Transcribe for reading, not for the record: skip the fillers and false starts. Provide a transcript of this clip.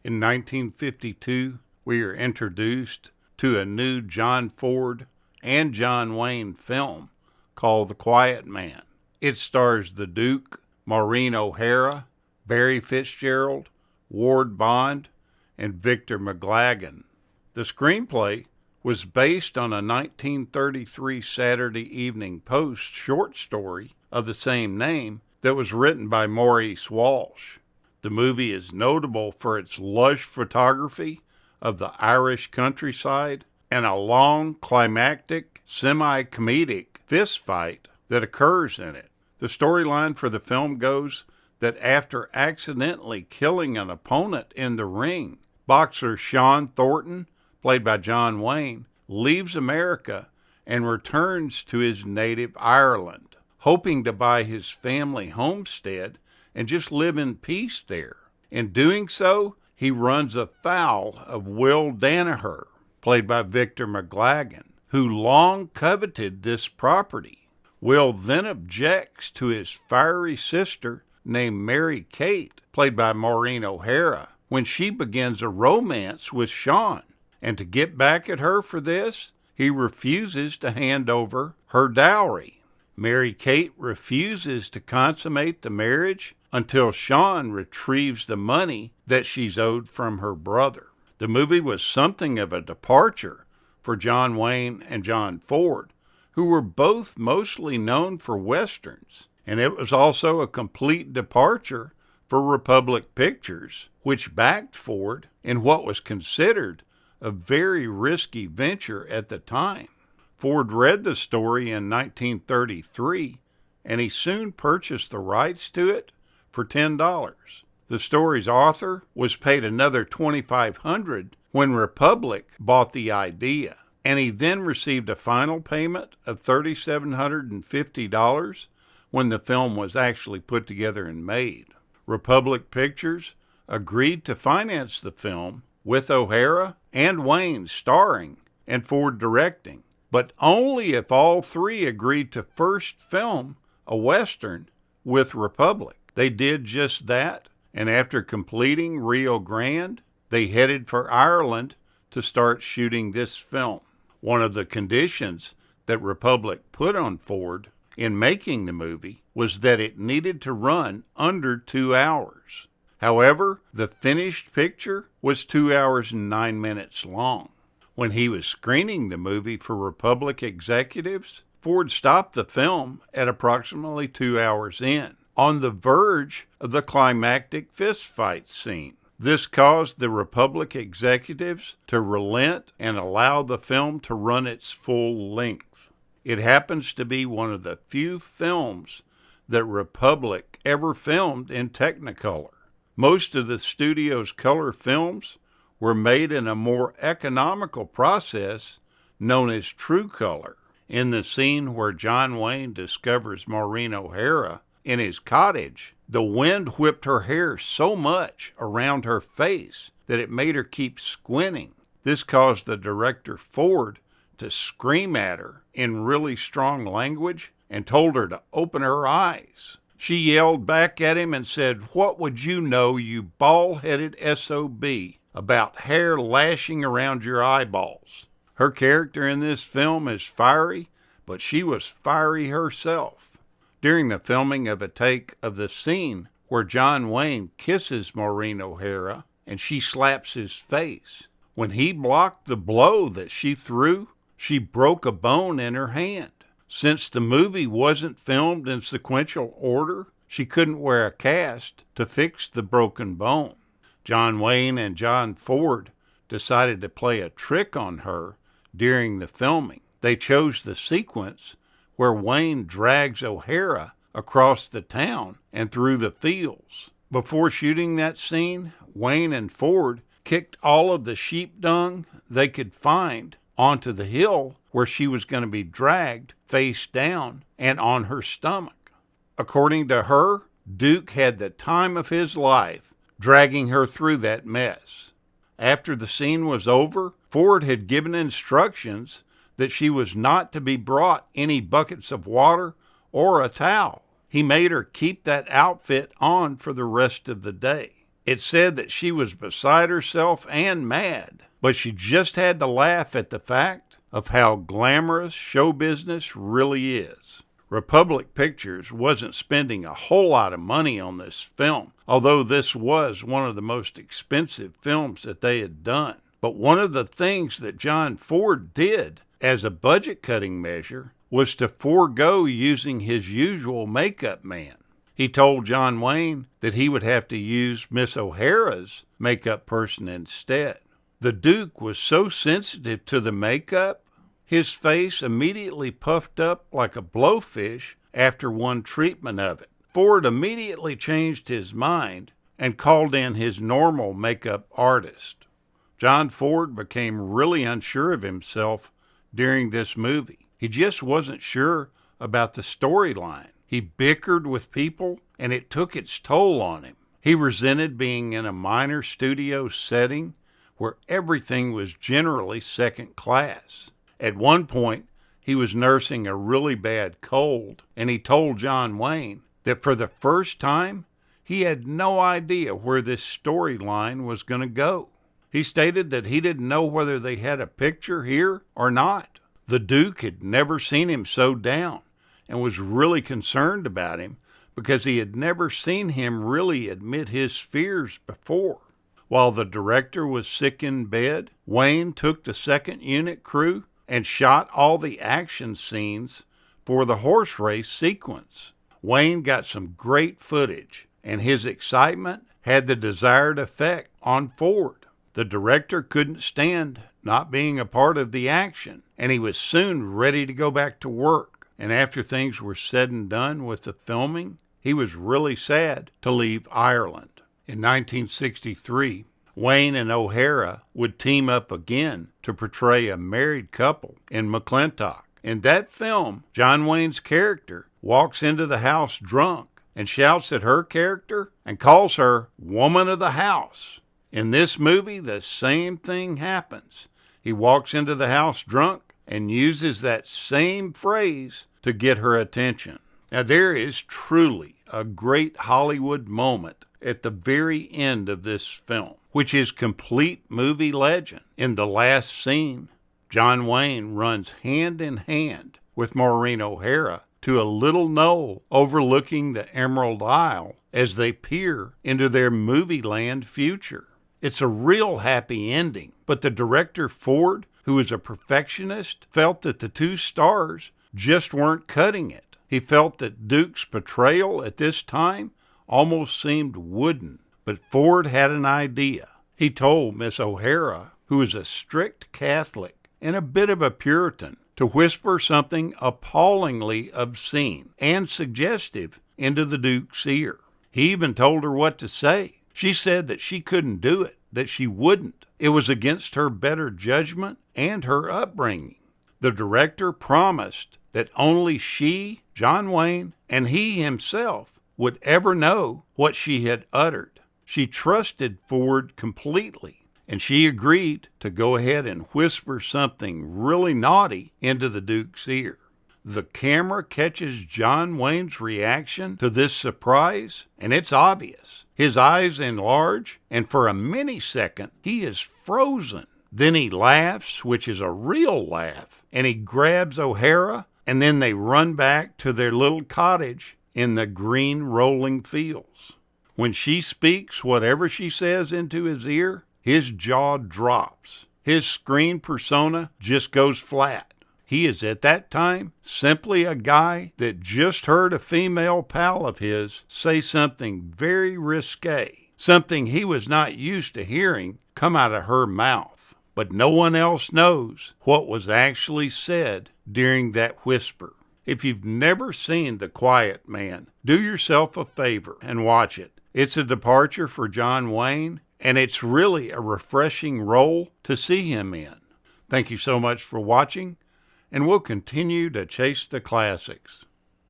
In 1952, we are introduced to a new John Ford and John Wayne film called The Quiet Man. It stars the Duke, Maureen O'Hara, Barry Fitzgerald, Ward Bond, and Victor McLagan. The screenplay was based on a 1933 Saturday Evening Post short story of the same name that was written by Maurice Walsh. The movie is notable for its lush photography of the Irish countryside and a long, climactic, semi-comedic fistfight that occurs in it. The storyline for the film goes that after accidentally killing an opponent in the ring, boxer Sean Thornton, played by John Wayne, leaves America and returns to his native Ireland, hoping to buy his family homestead and just live in peace there. In doing so, he runs afoul of Will Danaher, played by Victor McLagan, who long coveted this property. Will then objects to his fiery sister named Mary Kate, played by Maureen O'Hara, when she begins a romance with Sean. And to get back at her for this, he refuses to hand over her dowry. Mary Kate refuses to consummate the marriage until Sean retrieves the money that she's owed from her brother. The movie was something of a departure for John Wayne and John Ford, who were both mostly known for westerns, and it was also a complete departure for Republic Pictures, which backed Ford in what was considered a very risky venture at the time. Ford read the story in 1933, and he soon purchased the rights to it for $10. The story's author was paid another $2,500 when Republic bought the idea, and he then received a final payment of $3,750 when the film was actually put together and made. Republic Pictures agreed to finance the film with O'Hara and Wayne starring and Ford directing, but only if all three agreed to first film a Western with Republic. They did just that, and after completing Rio Grande, they headed for Ireland to start shooting this film. One of the conditions that Republic put on Ford in making the movie was that it needed to run under 2 hours. However, the finished picture was 2 hours and 9 minutes long. When he was screening the movie for Republic executives, Ford stopped the film at approximately 2 hours in, on the verge of the climactic fistfight scene. This caused the Republic executives to relent and allow the film to run its full length. It happens to be one of the few films that Republic ever filmed in Technicolor. Most of the studio's color films were made in a more economical process known as True Color. In the scene where John Wayne discovers Maureen O'Hara in his cottage, the wind whipped her hair so much around her face that it made her keep squinting. This caused the director Ford to scream at her in really strong language and told her to open her eyes. She yelled back at him and said, "What would you know, you bald-headed SOB, about hair lashing around your eyeballs?" Her character in this film is fiery, but she was fiery herself. During the filming of a take of the scene where John Wayne kisses Maureen O'Hara and she slaps his face, when he blocked the blow that she threw, she broke a bone in her hand. Since the movie wasn't filmed in sequential order, she couldn't wear a cast to fix the broken bone. John Wayne and John Ford decided to play a trick on her during the filming. They chose the sequence where Wayne drags O'Hara across the town and through the fields. Before shooting that scene, Wayne and Ford kicked all of the sheep dung they could find onto the hill where she was going to be dragged face down and on her stomach. According to her, Duke had the time of his life dragging her through that mess. After the scene was over, Ford had given instructions that she was not to be brought any buckets of water or a towel. He made her keep that outfit on for the rest of the day. It said that she was beside herself and mad, but she just had to laugh at the fact of how glamorous show business really is. Republic Pictures wasn't spending a whole lot of money on this film, although this was one of the most expensive films that they had done. But one of the things that John Ford did as a budget-cutting measure was to forego using his usual makeup man. He told John Wayne that he would have to use Miss O'Hara's makeup person instead. The Duke was so sensitive to the makeup, his face immediately puffed up like a blowfish after one treatment of it. Ford immediately changed his mind and called in his normal makeup artist. John Ford became really unsure of himself during this movie. He just wasn't sure about the storyline. He bickered with people, and it took its toll on him. He resented being in a minor studio setting where everything was generally second class. At one point, he was nursing a really bad cold, and he told John Wayne that for the first time, he had no idea where this storyline was going to go. He stated that he didn't know whether they had a picture here or not. The Duke had never seen him so down and was really concerned about him because he had never seen him really admit his fears before. While the director was sick in bed, Wayne took the second unit crew and shot all the action scenes for the horse race sequence. Wayne got some great footage, and his excitement had the desired effect on Ford. The director couldn't stand not being a part of the action, and he was soon ready to go back to work. And after things were said and done with the filming, he was really sad to leave Ireland. In 1963, Wayne and O'Hara would team up again to portray a married couple in McClintock. In that film, John Wayne's character walks into the house drunk and shouts at her character and calls her woman of the house. In this movie, the same thing happens. He walks into the house drunk and uses that same phrase to get her attention. Now, there is truly a great Hollywood moment at the very end of this film, which is complete movie legend. In the last scene, John Wayne runs hand in hand with Maureen O'Hara to a little knoll overlooking the Emerald Isle as they peer into their movie land future. It's a real happy ending, but the director Ford, who is a perfectionist, felt that the two stars just weren't cutting it. He felt that Duke's portrayal at this time almost seemed wooden, but Ford had an idea. He told Miss O'Hara, who is a strict Catholic and a bit of a Puritan, to whisper something appallingly obscene and suggestive into the Duke's ear. He even told her what to say. She said that she couldn't do it, that she wouldn't. It was against her better judgment and her upbringing. The director promised that only she, John Wayne, and he himself would ever know what she had uttered. She trusted Ford completely, and she agreed to go ahead and whisper something really naughty into the Duke's ear. The camera catches John Wayne's reaction to this surprise, and it's obvious. His eyes enlarge, and for a millisecond, he is frozen. Then he laughs, which is a real laugh, and he grabs O'Hara, and then they run back to their little cottage in the green rolling fields. When she speaks whatever she says into his ear, his jaw drops. His screen persona just goes flat. He is at that time simply a guy that just heard a female pal of his say something very risque, something he was not used to hearing come out of her mouth. But no one else knows what was actually said during that whisper. If you've never seen The Quiet Man, do yourself a favor and watch it. It's a departure for John Wayne, and it's really a refreshing role to see him in. Thank you so much for watching, and we'll continue to chase the classics.